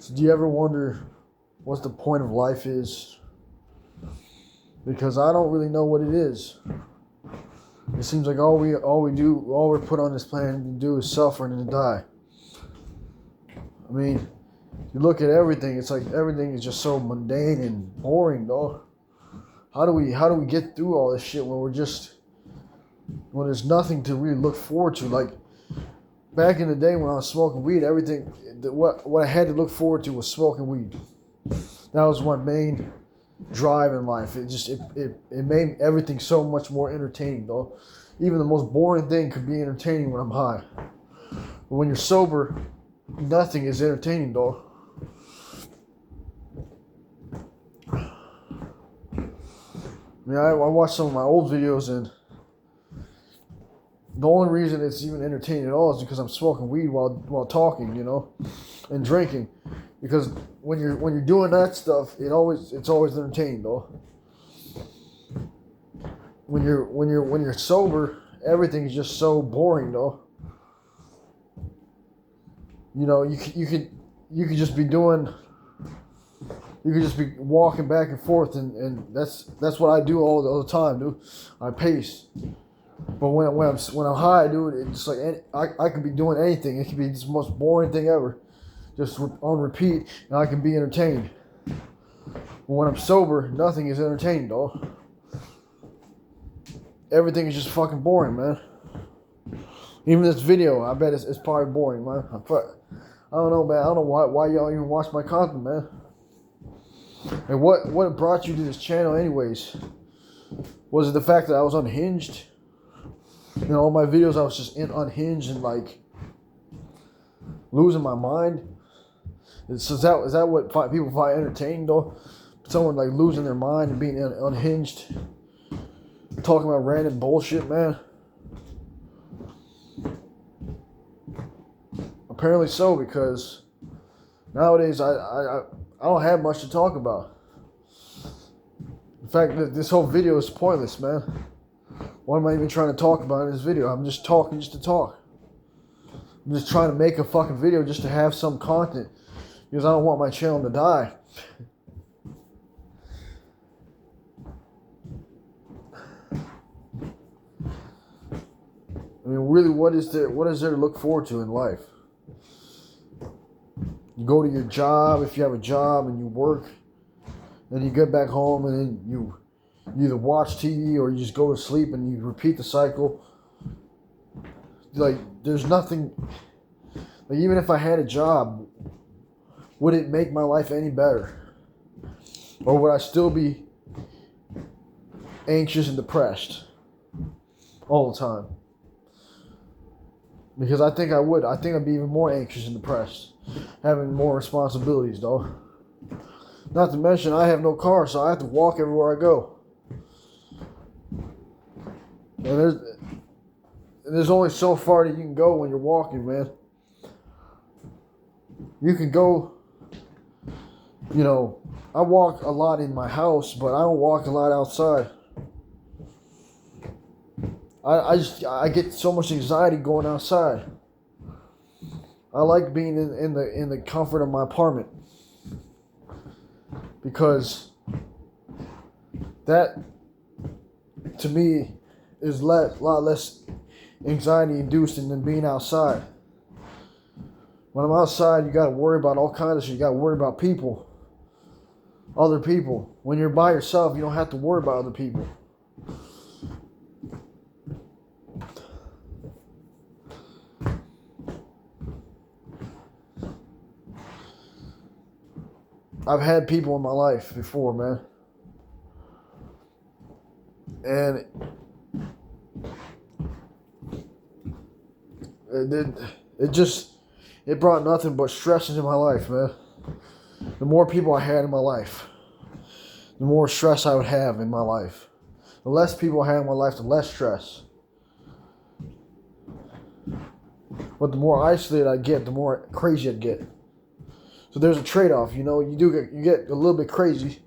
So do you ever wonder what the point of life is? Because I don't really know what it is. It seems like all we're put on this planet to do is suffer and to die. I mean, you look at everything, it's like everything is just so mundane and boring, dog. How do we get through all this shit when there's nothing to really look forward to? Like back in the day when I was smoking weed, what I had to look forward to was smoking weed. That was my main drive in life. It made everything so much more entertaining, though. Even the most boring thing could be entertaining when I'm high. But when you're sober, nothing is entertaining, though. I mean, I watched some of my old videos, and the only reason it's even entertaining at all is because I'm smoking weed while talking, and drinking. Because when you're doing that stuff, it's always entertaining, though. When you're sober, everything's just so boring, though. You could just be doing. You could just be walking back and forth, and that's what I do all the time, dude. I pace. But when I'm high, dude, it's like I could be doing anything. It could be the most boring thing ever, just on repeat, and I can be entertained. But when I'm sober, nothing is entertaining, dog. Everything is just fucking boring, man. Even this video, I bet it's probably boring, man. I don't know, man. I don't know why y'all even watch my content, man. And what brought you to this channel anyways? Was it the fact that I was unhinged? All my videos I was just unhinged and like losing my mind? Is that what people find entertaining, though? Someone like losing their mind and being unhinged? Talking about random bullshit, man? Apparently so, because nowadays I don't have much to talk about. In fact, this whole video is pointless, man. What am I even trying to talk about in this video? I'm just talking just to talk. I'm just trying to make a fucking video just to have some content, because I don't want my channel to die. I mean, really, what is there to look forward to in life? You go to your job, if you have a job, and you work, then you get back home, and then you either watch TV or you just go to sleep, and you repeat the cycle. Like, there's nothing. Like, even if I had a job, would it make my life any better? Or would I still be anxious and depressed all the time? Because I think I would. I think I'd be even more anxious and depressed, having more responsibilities, though. Not to mention, I have no car, so I have to walk everywhere I go. And there's only so far that you can go when you're walking, man. You can go, I walk a lot in my house, but I don't walk a lot outside. I get so much anxiety going outside. I like being in the comfort of my apartment, because that, to me, is a lot less anxiety inducing than being outside. When I'm outside, you got to worry about all kinds of shit. You got to worry about people, other people. When you're by yourself, you don't have to worry about other people. I've had people in my life before, man. And it brought nothing but stress into my life, man. The more people I had in my life, the more stress I would have in my life. The less people I had in my life, the less stress. But the more isolated I get, the more crazy I'd get. So there's a trade-off, you get a little bit crazy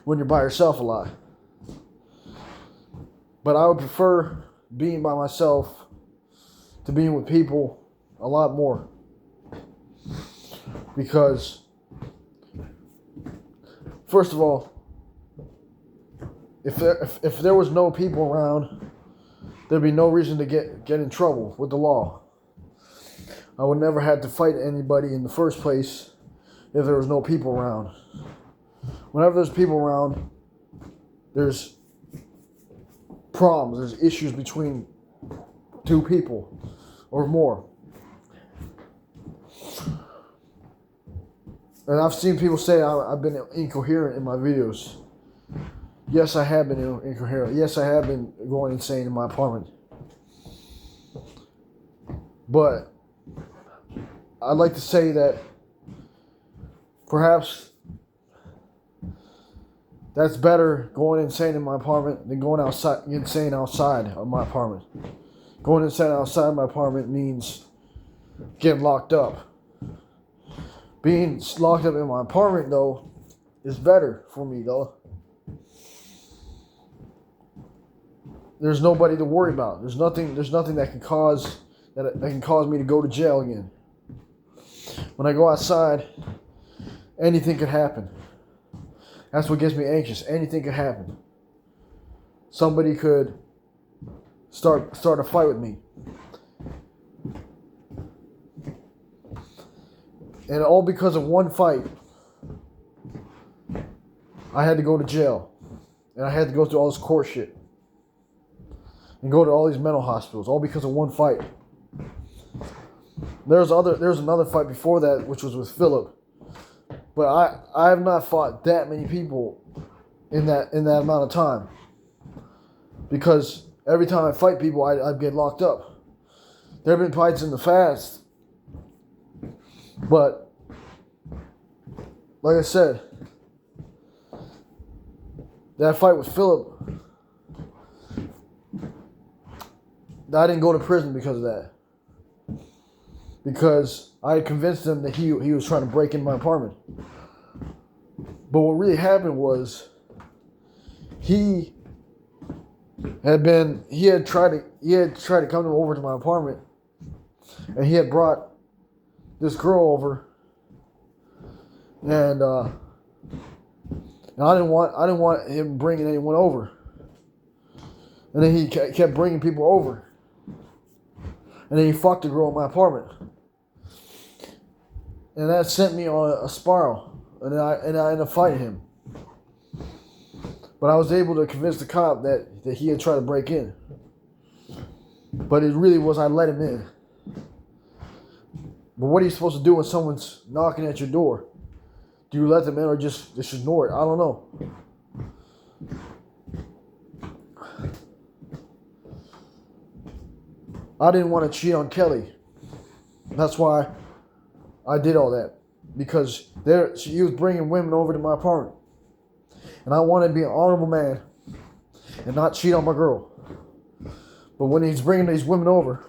when you're by yourself a lot. But I would prefer being by myself to being with people a lot more. Because first of all, if there was no people around, there'd be no reason to get in trouble with the law. I would never have to fight anybody in the first place if there was no people around. Whenever there's people around, there's problems, there's issues between two people or more. And I've seen people say I've been incoherent in my videos. Yes, I have been incoherent. Yes, I have been going insane in my apartment. But I'd like to say that perhaps that's better going insane in my apartment than going insane outside of my apartment. Going insane outside of my apartment means getting locked up. Being locked up in my apartment, though, is better for me, though. There's nobody to worry about. There's nothing that can cause me to go to jail again. When I go outside, anything could happen. That's what gets me anxious. Anything could happen. Somebody could start a fight with me. And all because of one fight, I had to go to jail. And I had to go through all this court shit. And go to all these mental hospitals, all because of one fight. There's another fight before that, which was with Philip. But I have not fought that many people in that amount of time. Because every time I fight people, I get locked up. There have been fights in the past. But, like I said, that fight with Philip, I didn't go to prison because of that. Because I had convinced him that he was trying to break into my apartment. But what really happened was he had tried to come over to my apartment, and he had brought this girl over, and I didn't want him bringing anyone over. And then he kept bringing people over. And then he fucked a girl in my apartment. And that sent me on a spiral. And I ended up fighting him. But I was able to convince the cop that he had tried to break in. But it really was I let him in. But what are you supposed to do when someone's knocking at your door? Do you let them in or just ignore it? I don't know. I didn't want to cheat on Kelly. That's why I did all that. Because he was bringing women over to my apartment. And I wanted to be an honorable man and not cheat on my girl. But when he's bringing these women over,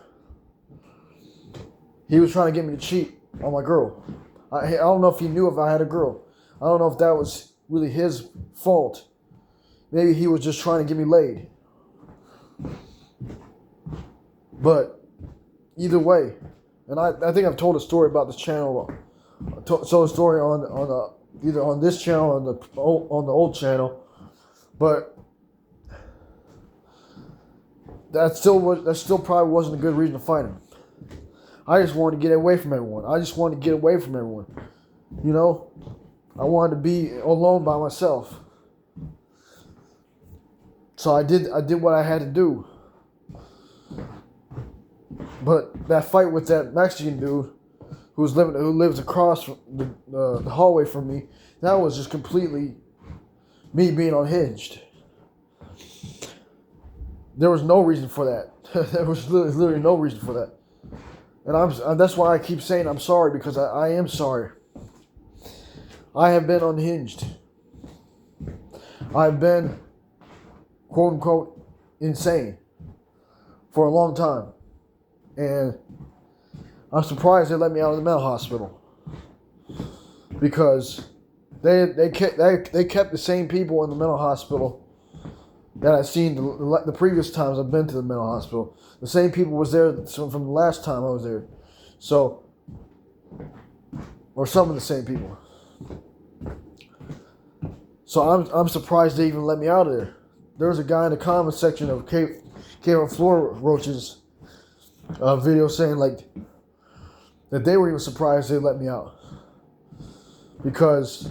he was trying to get me to cheat on my girl. I don't know if he knew if I had a girl. I don't know if that was really his fault. Maybe he was just trying to get me laid. But either way, and I think I've told a story about this channel. I told a story on either on this channel or on the old channel, but that still probably wasn't a good reason to fight him. I just wanted to get away from everyone. You know, I wanted to be alone by myself. So I did what I had to do. But that fight with that Mexican dude who lives across from the hallway from me, that was just completely me being unhinged. There was no reason for that. There was literally no reason for that. And that's why I keep saying I'm sorry, because I am sorry. I have been unhinged. I've been, quote unquote, insane for a long time. And I'm surprised they let me out of the mental hospital, because they kept the same people in the mental hospital that I've seen the previous times I've been to the mental hospital. The same people was there from the last time I was there. So, or some of the same people. So I'm surprised they even let me out of there. There was a guy in the comment section of Cave on Floor Roaches video saying like that they were even surprised they let me out. Because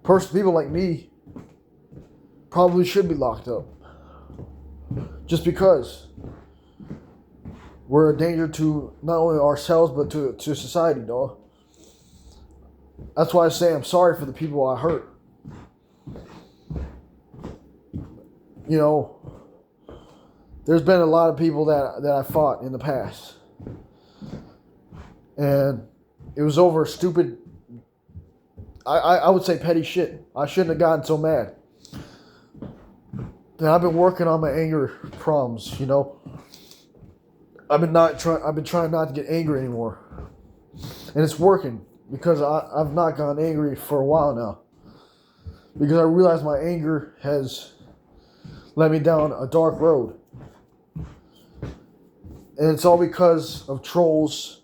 people like me probably should be locked up. Just because we're a danger to not only ourselves but to society, dog. That's why I say I'm sorry for the people I hurt. You know, there's been a lot of people that I fought in the past. And it was over stupid, I would say petty shit. I shouldn't have gotten so mad. And I've been working on my anger problems, you know. I've been trying not to get angry anymore. And it's working because I've not gotten angry for a while now. Because I realize my anger has led me down a dark road. And it's all because of trolls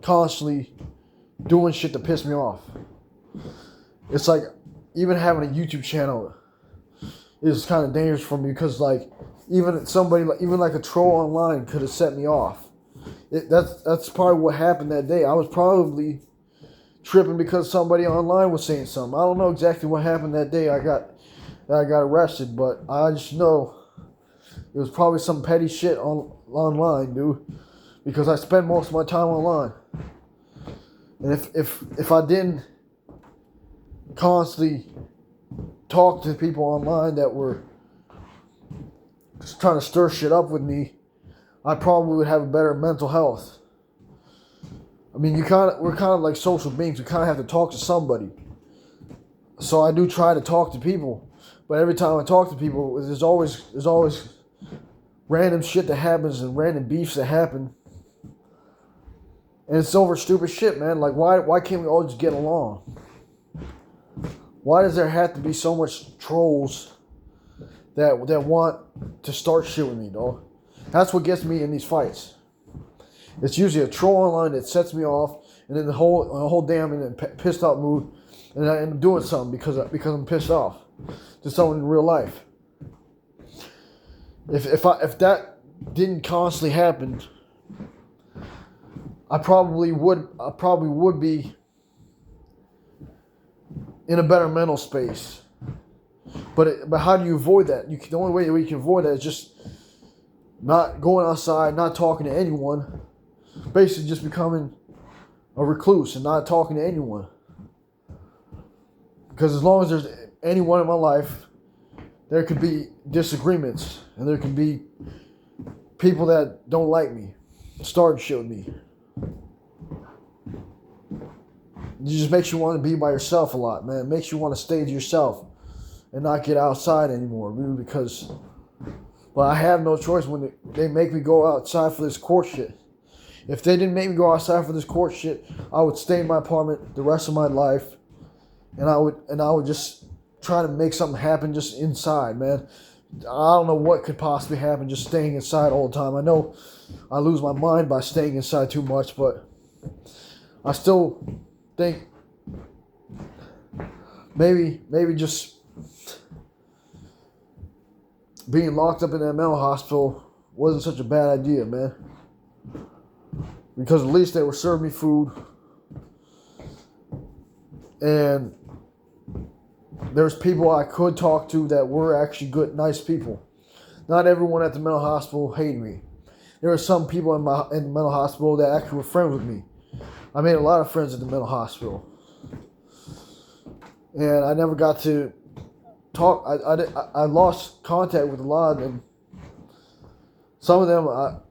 constantly doing shit to piss me off. It's like even having a YouTube channel is kind of dangerous for me because like even like a troll online could have set me off. That's probably what happened that day. I was probably tripping because somebody online was saying something. I don't know exactly what happened that day I got arrested, but I just know it was probably some petty shit online, dude. Because I spend most of my time online. And if I didn't constantly talk to people online that were just trying to stir shit up with me, I probably would have a better mental health. I mean, we're kind of like social beings. We kind of have to talk to somebody. So I do try to talk to people, but every time I talk to people, there's always random shit that happens and random beefs that happen. And it's over stupid shit, man. Like, why can't we all just get along? Why does there have to be so much trolls that want to start shit with me, dog? That's what gets me in these fights. It's usually a troll online that sets me off, and then the whole damn in a pissed off mood, and I end up doing something because I'm pissed off to someone in real life. If that didn't constantly happen, I probably would be in a better mental space. But how do you avoid that? The only way that we can avoid that is just not going outside, not talking to anyone, basically just becoming a recluse and not talking to anyone. Because as long as there's anyone in my life, there could be disagreements and there can be people that don't like me, starting shit with me. It just makes you want to be by yourself a lot, man. It makes you want to stay to yourself and not get outside anymore, dude, because, well, I have no choice when they make me go outside for this court shit. If they didn't make me go outside for this court shit, I would stay in my apartment the rest of my life, and I would just try to make something happen just inside, man. I don't know what could possibly happen just staying inside all the time. I know I lose my mind by staying inside too much, but I still think maybe just being locked up in that mental hospital wasn't such a bad idea, man. Because at least they were serving me food, and there's people I could talk to that were actually good, nice people. Not everyone at the mental hospital hated me. There were some people in the mental hospital that actually were friends with me. I made a lot of friends at the mental hospital, and I never got to talk. I lost contact with a lot of them. Some of them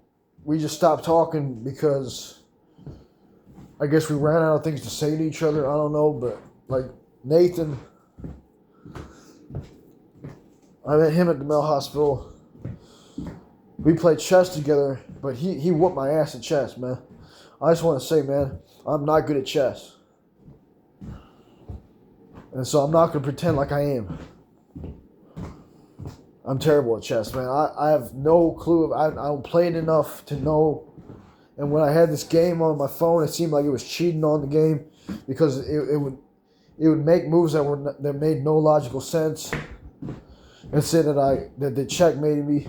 we just stopped talking because I guess we ran out of things to say to each other. I don't know, but like Nathan, I met him at the mental hospital. We played chess together, but he whooped my ass at chess, man. I just want to say, man, I'm not good at chess. And so I'm not going to pretend like I am. I'm terrible at chess, man. I have no clue. I don't play it enough to know. And when I had this game on my phone, it seemed like it was cheating on the game because it it would make moves that made no logical sense, and say that they checkmated me.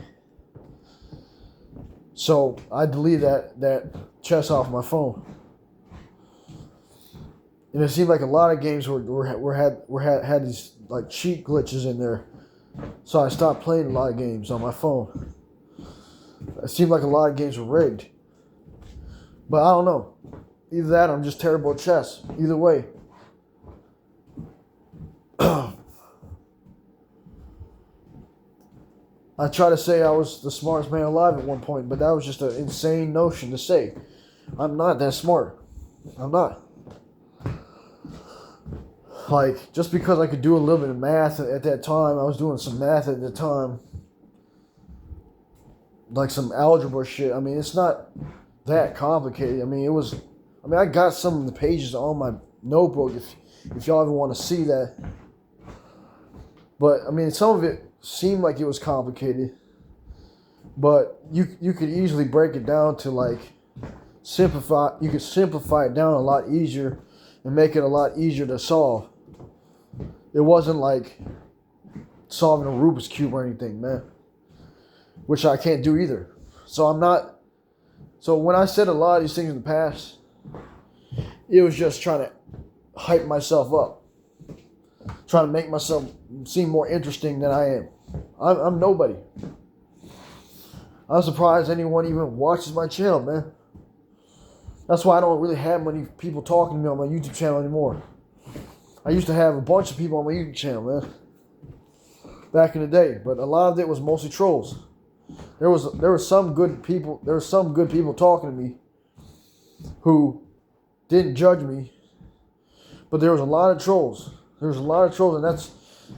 So I deleted that chess off my phone. And it seemed like a lot of games had these like cheat glitches in there. So I stopped playing a lot of games on my phone. It seemed like a lot of games were rigged. But I don't know. Either that or I'm just terrible at chess. Either way. I tried to say I was the smartest man alive at one point, but that was just an insane notion to say. I'm not that smart. I'm not. Like, just because I could do a little bit of math at that time, I was doing some math at the time. Like some algebra shit. I mean, it's not that complicated. I got some of the pages on my notebook if y'all ever want to see that. But, I mean, some of it seemed like it was complicated. But you could easily break it down to, like, simplify. You could simplify it down a lot easier and make it a lot easier to solve. It wasn't like solving a Rubik's Cube or anything, man. Which I can't do either. So when I said a lot of these things in the past, it was just trying to hype myself up. Trying to make myself seem more interesting than I am. I'm nobody. I'm surprised anyone even watches my channel, man. That's why I don't really have many people talking to me on my YouTube channel anymore. I used to have a bunch of people on my YouTube channel, man. Back in the day. But a lot of it was mostly trolls. There were some good people talking to me who didn't judge me. But there was a lot of trolls. There was a lot of trolls, and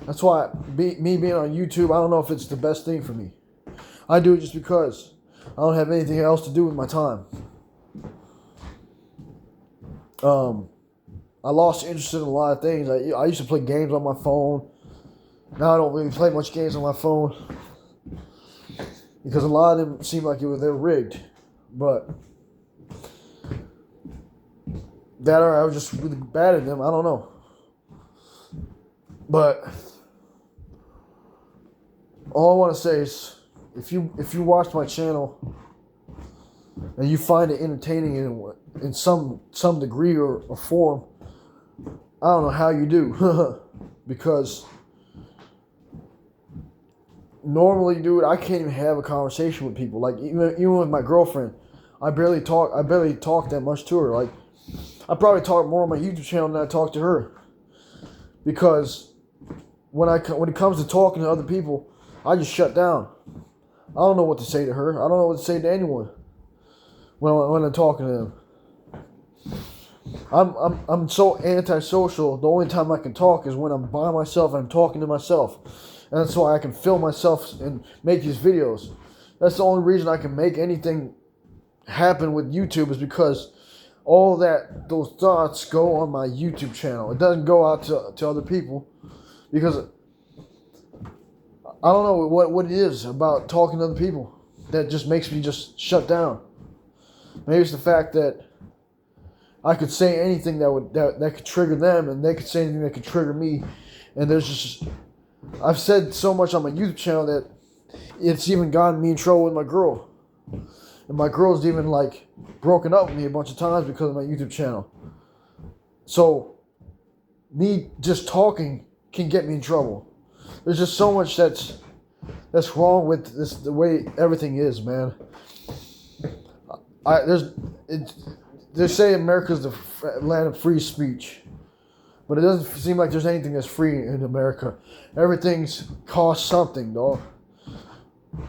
that's why me being on YouTube, I don't know if it's the best thing for me. I do it just because I don't have anything else to do with my time. I lost interest in a lot of things. I used to play games on my phone. Now I don't really play much games on my phone because a lot of them seem like they're rigged. But that or I was just really bad at them. I don't know. But all I want to say is, if you watch my channel and you find it entertaining in some degree or form, I don't know how you do. Because normally, dude, I can't even have a conversation with people. Like even with my girlfriend, I barely talk that much to her. Like I probably talk more on my YouTube channel than I talk to her. Because when it comes to talking to other people, I just shut down. I don't know what to say to her. I don't know what to say to anyone when I'm talking to them. I'm so antisocial. The only time I can talk is when I'm by myself and I'm talking to myself. And that's why I can film myself and make these videos. That's the only reason I can make anything happen with YouTube, is because all those thoughts go on my YouTube channel. It doesn't go out to other people, because I don't know what it is about talking to other people that just makes me just shut down. Maybe it's the fact that I could say anything that could trigger them, and they could say anything that could trigger me. And I've said so much on my YouTube channel that it's even gotten me in trouble with my girl. And my girl's even like broken up with me a bunch of times because of my YouTube channel. So me just talking can get me in trouble. There's just so much that's wrong with the way everything is, man. They say America's the land of free speech, but it doesn't seem like there's anything that's free in America. Everything's costs something, dog.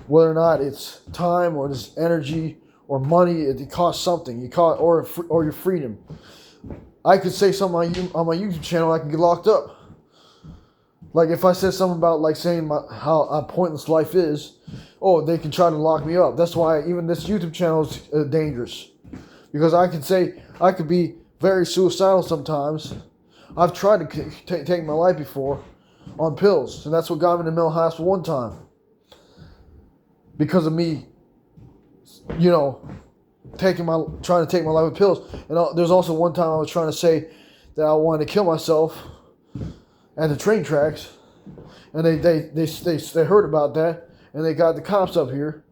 Whether or not it's time or this energy or money, it costs something. Or your freedom. I could say something on my YouTube channel, I can get locked up. Like if I said something about like saying how pointless life is, they can try to lock me up. That's why even this YouTube channel is dangerous, because I could be very suicidal sometimes. I've tried to take my life before on pills, and that's what got me to mental hospital one time. Because of me, trying to take my life with pills. And there's also one time I was trying to say that I wanted to kill myself at the train tracks, and they heard about that, and they got the cops up here,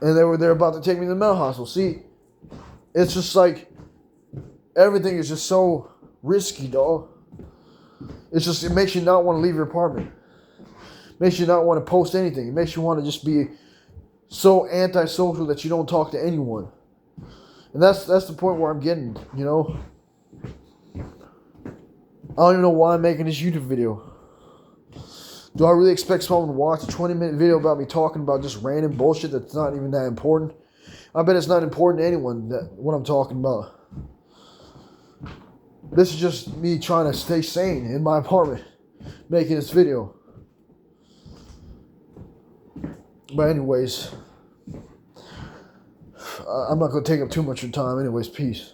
and they're about to take me to the mental hospital. See, it's just like everything is just so risky, dog. It makes you not want to leave your apartment. It makes you not want to post anything. It makes you want to just be so antisocial that you don't talk to anyone. And that's the point where I'm getting, you know. I don't even know why I'm making this YouTube video. Do I really expect someone to watch a 20-minute video about me talking about just random bullshit that's not even that important? I bet it's not important to anyone what I'm talking about. This is just me trying to stay sane in my apartment, making this video. But anyways, I'm not going to take up too much of your time. Anyways, peace.